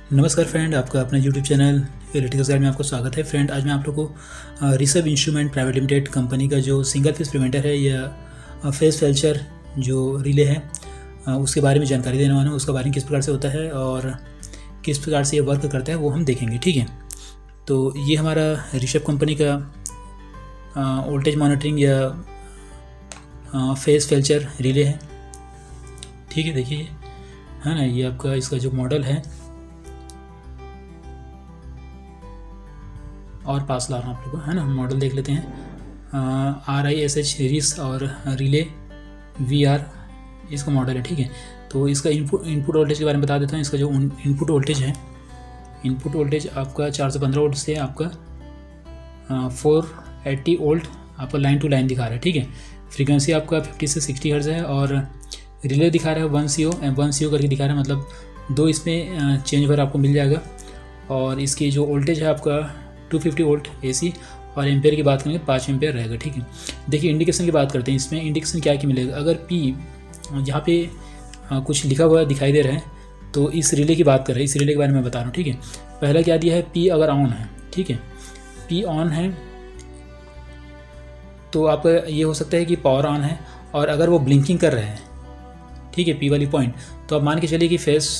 नमस्कार फ्रेंड, आपका अपना यूट्यूब चैनल इलेक्ट्रिकल गाइड में आपको स्वागत है। फ्रेंड, आज मैं आप लोग को Rishabh instrument private limited company का जो सिंगल फेस प्रिवेंटर है या फेस फेल्चर जो रिले है उसके बारे में जानकारी देने वाला हूँ। उसका वायरिंग किस प्रकार से होता है और किस प्रकार से ये वर्क करता है वो हम देखेंगे। ठीक है, तो ये हमारा ऋषभ कंपनी का वोल्टेज मॉनिटरिंग या फेस फेल्चर रिले है। ठीक है, देखिए है ना, ये आपका इसका जो मॉडल है और पास ला रहा हूँ आप लोग को, है ना। मॉडल देख लेते हैं, RISH रिस और रिले VR इसका मॉडल है। ठीक है, तो इसका इनपुट वोल्टेज के बारे में बता देता हूँ। इसका जो इनपुट वोल्टेज है, इनपुट वोल्टेज आपका 415 वोल्ट से आपका 480 वोल्ट आपका लाइन टू लाइन दिखा रहा है। ठीक है, फ्रीक्वेंसी आपका 50 से 60 हर्ट्ज है और रिले दिखा रहा है 1 CO करके दिखा रहा है, मतलब 2 इसमें चेंज ओवर आपको मिल जाएगा। और इसकी जो वोल्टेज है आपका 250 वोल्ट AC और एम्पेयर की बात करेंगे 5 एम्पेयर रहेगा। ठीक है, देखिए इंडिकेशन की बात करते हैं। इसमें इंडिकेशन क्या मिलेगा, अगर P यहाँ पे कुछ लिखा हुआ दिखाई दे रहा है तो इस रिले की बात कर रहे हैं, इस रिले के बारे में बता रहा हूँ। ठीक है, पहला क्या दिया है, P अगर ऑन है, ठीक है, P ऑन है तो आपका ये हो सकता है कि पावर ऑन है। और अगर वो ब्लिंकिंग कर रहा है, ठीक है, P वाली पॉइंट, तो आप मान के चलिए कि फेस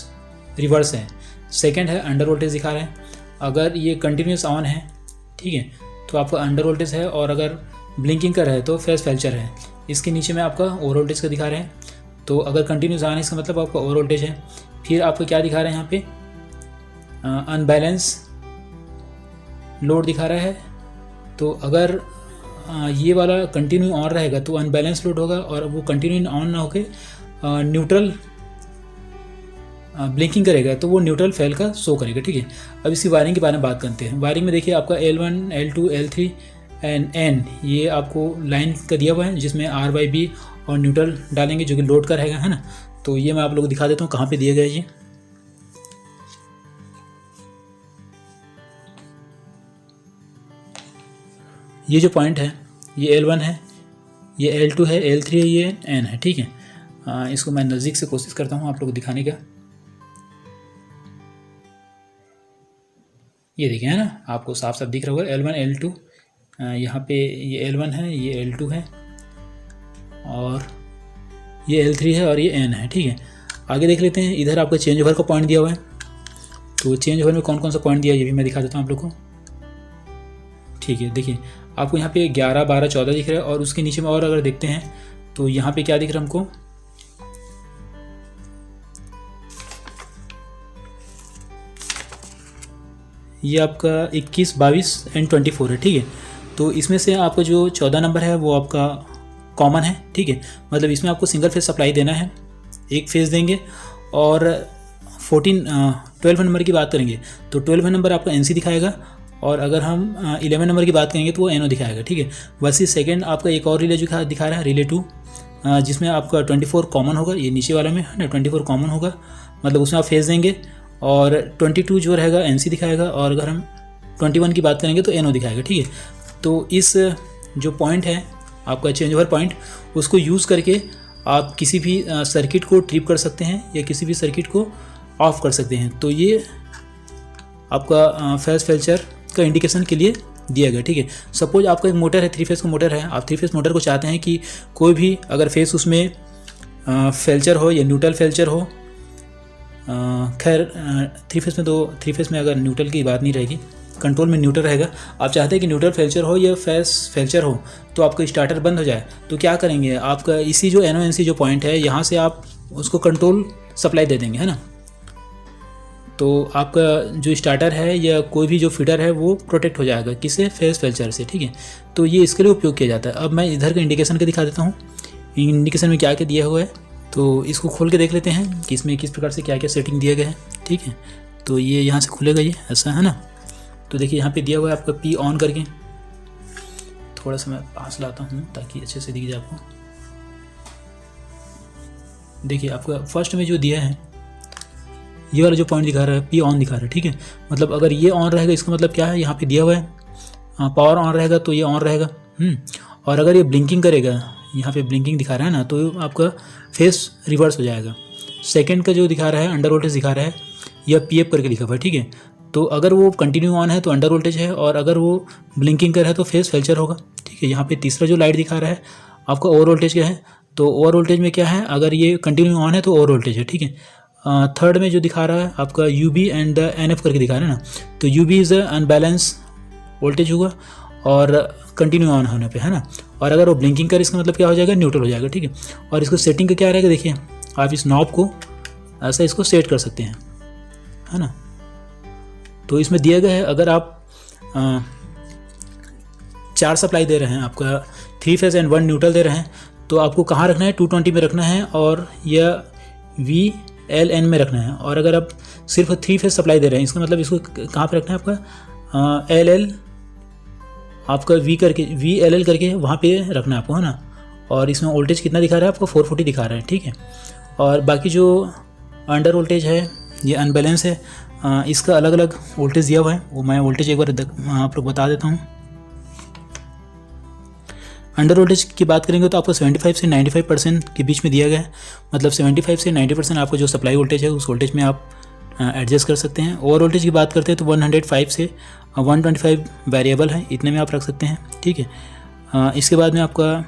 रिवर्स है। सेकंड है, अंडर वोल्टेज दिखा रहा है। अगर ये कंटिन्यूस ऑन है, ठीक है, तो आपका अंडर वोल्टेज है। और अगर ब्लिंकिंग कर रहा है तो फेस फेल्चर है। इसके नीचे में आपका ओवर वोल्टेज का दिखा रहे हैं। तो अगर कंटिन्यूस ऑन है इसका मतलब आपका ओवर वोल्टेज है। फिर आपको क्या दिखा रहे हैं यहाँ पे, अनबैलेंस लोड दिखा रहा है। तो अगर ये वाला कंटिन्यू ऑन रहेगा तो अनबैलेंस लोड होगा, और वो कंटिन्यू ऑन ना होकर न्यूट्रल ब्लिंकिंग करेगा तो वो न्यूट्रल फेल का शो करेगा। ठीक है, अब इसकी वायरिंग के बारे में बात करते हैं। वायरिंग में देखिए आपका L1, L2, L3 and N ये आपको लाइन का दिया हुआ है, जिसमें R/B और न्यूट्रल डालेंगे जो कि लोड का रहेगा, है ना। तो ये मैं आप लोगों को दिखा देता हूँ कहाँ पे दिए गए। ये जो पॉइंट है ये L1 है, ये L2 है, L3 है, ये N है। ठीक है, इसको मैं नज़दीक से कोशिश करता हूँ आप लोग को दिखाने का। ये देखिए, है ना, आपको साफ साफ दिख रहा होगा L1 L2। यहाँ पे ये L1 है, ये L2 है और ये L3 है और ये N है। ठीक है, आगे देख लेते हैं। इधर आपका चेंज ओवर का पॉइंट दिया हुआ है। तो चेंज ओवर में कौन कौन सा पॉइंट दिया है ये भी मैं दिखा देता हूँ आप लोग को। ठीक है, देखिए आपको यहाँ पे 11, 12, 14 दिख रहा है। और उसके नीचे में और अगर देखते हैं तो यहाँ पे क्या दिख रहा है हमको, ये आपका 21, 22 एंड 24 है। ठीक है, तो इसमें से आपका जो 14 नंबर है वो आपका कॉमन है। ठीक है, मतलब इसमें आपको सिंगल फेज सप्लाई देना है, एक फेज देंगे। और 12 नंबर की बात करेंगे तो 12 नंबर आपका NC दिखाएगा। और अगर हम 11 नंबर की बात करेंगे तो वो NO दिखाएगा। ठीक है, वैसे सेकंड आपका एक और रिले जो दिखा रहा है, रिले 2, जिसमें आपका 24 कॉमन होगा। ये नीचे वाला में है ना, 24 कॉमन होगा, मतलब उसमें आप फेज देंगे। और 22 जो रहेगा NC दिखाएगा। और अगर हम 21 की बात करेंगे तो NO दिखाएगा। ठीक है, तो इस जो पॉइंट है आपका चेंज ओवर पॉइंट, उसको यूज़ करके आप किसी भी सर्किट को ट्रिप कर सकते हैं या किसी भी सर्किट को ऑफ कर सकते हैं। तो ये आपका फेस फेल्चर का इंडिकेशन के लिए दिया गया। ठीक है, सपोज आपका एक मोटर है, 3 फेस का मोटर है। आप 3 फेस मोटर को चाहते हैं कि कोई भी अगर फेस उसमें फेल्चर हो या न्यूट्रल फेल्चर हो, खैर 3 फेस में तो 3 फेस में अगर न्यूट्रल की बात नहीं रहेगी, कंट्रोल में न्यूट्रल रहेगा। आप चाहते हैं कि न्यूट्रल फेल्चर हो या फेस फेल्चर हो तो आपका स्टार्टर बंद हो जाए, तो क्या करेंगे, आपका इसी जो NO NC जो पॉइंट है यहाँ से आप उसको कंट्रोल सप्लाई दे देंगे, है ना। तो आपका जो स्टार्टर है या कोई भी जो फीडर है वो प्रोटेक्ट हो जाएगा किससे, फेस फेल्चर से। ठीक है, तो ये इसके लिए उपयोग किया जाता है। अब मैं इधर का इंडिकेशन का दिखा देता हूँ, इंडिकेशन में क्या क्या दिया हुआ है। तो इसको खोल के देख लेते हैं कि इसमें किस प्रकार से क्या क्या सेटिंग दिया गया है। ठीक है, तो ये यहाँ से खुलेगा, ये ऐसा है ना। तो देखिए यहाँ पे दिया हुआ है आपका P ऑन करके, थोड़ा सा मैं पास लाता हूँ ताकि अच्छे से दिख जाए आपको। देखिए आपका फर्स्ट में जो दिया है ये वाला जो पॉइंट दिखा रहा है P ऑन दिखा रहा है। ठीक है, मतलब अगर ये ऑन रहेगा इसका मतलब क्या है, यहाँ पे दिया हुआ है पावर ऑन रहेगा तो ये ऑन रहेगा। और अगर ये ब्लिंकिंग करेगा, यहाँ पे ब्लिंकिंग दिखा रहा है ना, तो आपका फेस रिवर्स हो जाएगा। सेकंड का जो दिखा रहा है अंडर वोल्टेज दिखा रहा है, या PF करके लिखा हुआ है, ठीक है। तो अगर वो कंटिन्यू ऑन है तो अंडर वोल्टेज है, और अगर वो ब्लिंकिंग कर है तो फेज फेल्चर होगा, ठीक है। यहाँ पे तीसरा जो लाइट दिखा रहा है आपका ओवर वोल्टेज क्या है, तो ओवर वोल्टेज में क्या है, अगर ये कंटिन्यू ऑन है तो ओवर वोल्टेज है, ठीक है। थर्ड में जो दिखा रहा है आपका UB एंड NF करके दिखा रहा है ना, तो UB इज़ अनबैलेंस वोल्टेज होगा और कंटिन्यू ऑन होने पे, है ना। और अगर वो ब्लिंकिंग कर, इसका मतलब क्या हो जाएगा, न्यूट्रल हो जाएगा, ठीक है। और इसको सेटिंग का क्या रहेगा, देखिए आप इस नॉब को ऐसा इसको सेट कर सकते हैं, है ना। तो इसमें दिया गया है, अगर आप 4 सप्लाई दे रहे हैं, आपका 3 फेज एंड 1 न्यूट्रल दे रहे हैं, तो आपको कहाँ रखना है, 220 में रखना है और या VLN में रखना है। और अगर आप सिर्फ 3 फेज सप्लाई दे रहे हैं, इसका मतलब इसको कहाँ पे रखना है, आपका LL आपका VLL करके वहाँ पे रखना है आपको, है ना। और इसमें वोल्टेज कितना दिखा रहा है आपको, 440 दिखा रहा है, ठीक है। और बाकी जो अंडर वोल्टेज है ये अनबैलेंस है, इसका अलग अलग वोल्टेज दिया हुआ है, वो मैं वोल्टेज एक बार आप लोग बता देता हूँ। अंडर वोल्टेज की बात करेंगे तो आपको 75 से 95% के बीच में दिया गया है, मतलब 75 से 90% आपको जो सप्लाई वोल्टेज है उस वोल्टेज में आप एडजस्ट कर सकते हैं। ओवर वोल्टेज की बात करते हैं तो 105 से 125 वेरिएबल है, इतने में आप रख सकते हैं, ठीक है। इसके बाद में आपका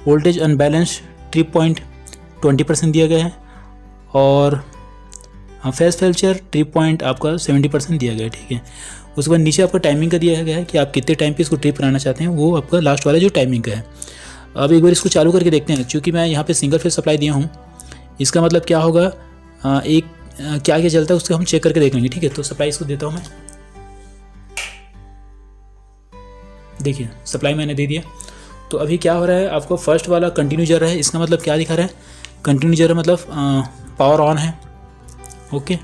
वोल्टेज अनबैलेंस 3.20% दिया गया है, और फेज फेल्चर ट्रिप पॉइंट आपका 70% दिया गया है, ठीक है। उसके बाद नीचे आपका टाइमिंग का दिया गया है कि आप कितने टाइम पे इसको ट्रिप कराना चाहते हैं, वो आपका लास्ट वाला जो टाइमिंग का है। अब एक बार इसको चालू करके देखते हैं, क्योंकि मैं यहाँ पे सिंगल फेज सप्लाई दिया हूँ, इसका मतलब क्या होगा, एक क्या क्या चलता है उसको हम चेक करके देख लेंगे, ठीक है। तो सप्लाई इसको देता हूँ मैं, देखिए सप्लाई मैंने दे दिया। तो अभी क्या हो रहा है, आपको फर्स्ट वाला कंटिन्यू जल रहा है, इसका मतलब क्या दिखा रहा है, कंटिन्यू जल रहा है, मतलब पावर ऑन है, ओके।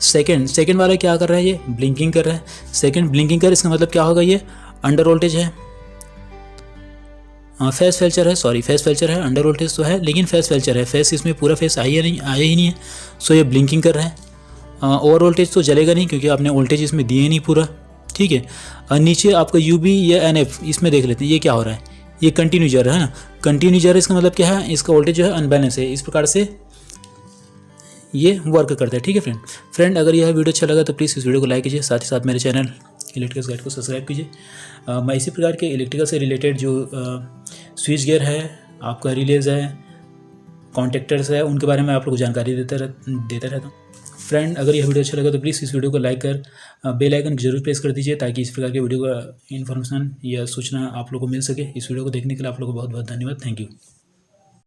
सेकंड वाला क्या कर रहा है, ये ब्लिंकिंग कर रहा है, सेकंड ब्लिंकिंग कर, इसका मतलब क्या होगा, ये अंडर वोल्टेज है, फेज फेल्चर है, सॉरी फेज फेल्चर है, अंडर वोल्टेज तो है लेकिन फेज फेल्चर है, फेज इसमें पूरा फेज आया ही नहीं है, सो ये ब्लिंकिंग कर रहा है। ओवर वोल्टेज तो जलेगा नहीं क्योंकि आपने वोल्टेज इसमें दिए नहीं पूरा, ठीक है। नीचे आपका UB या NF, इसमें देख लेते हैं ये क्या हो रहा है, ये कंटिन्यू जल रहा है ना, कंटिन्यू जल रहा है, इसका मतलब क्या है, इसका वोल्टेज जो है अनबैलेंस है, इस प्रकार से ये वर्क करता है, ठीक है फ्रेंड। अगर यह वीडियो अच्छा लगा तो प्लीज़ इस वीडियो को लाइक कीजिए, साथ ही साथ मेरे चैनल इलेक्ट्रिकल्स गाइड को सब्सक्राइब कीजिए। मैं इसी प्रकार के इलेक्ट्रिकल से रिलेटेड जो स्विच गियर है, आपका रिलेज है, कॉन्टेक्टर्स है, उनके बारे में आप लोग को जानकारी देता रहता हूँ। फ्रेंड, अगर यह वीडियो अच्छा लगा तो प्लीज़ इस वीडियो को लाइक कर बेल आइकन जरूर प्रेस कर दीजिए, ताकि इस प्रकार के वीडियो का इन्फॉर्मेशन या सूचना आप लोग को मिल सके। इस वीडियो को देखने के लिए आप लोग को बहुत बहुत धन्यवाद, थैंक यू।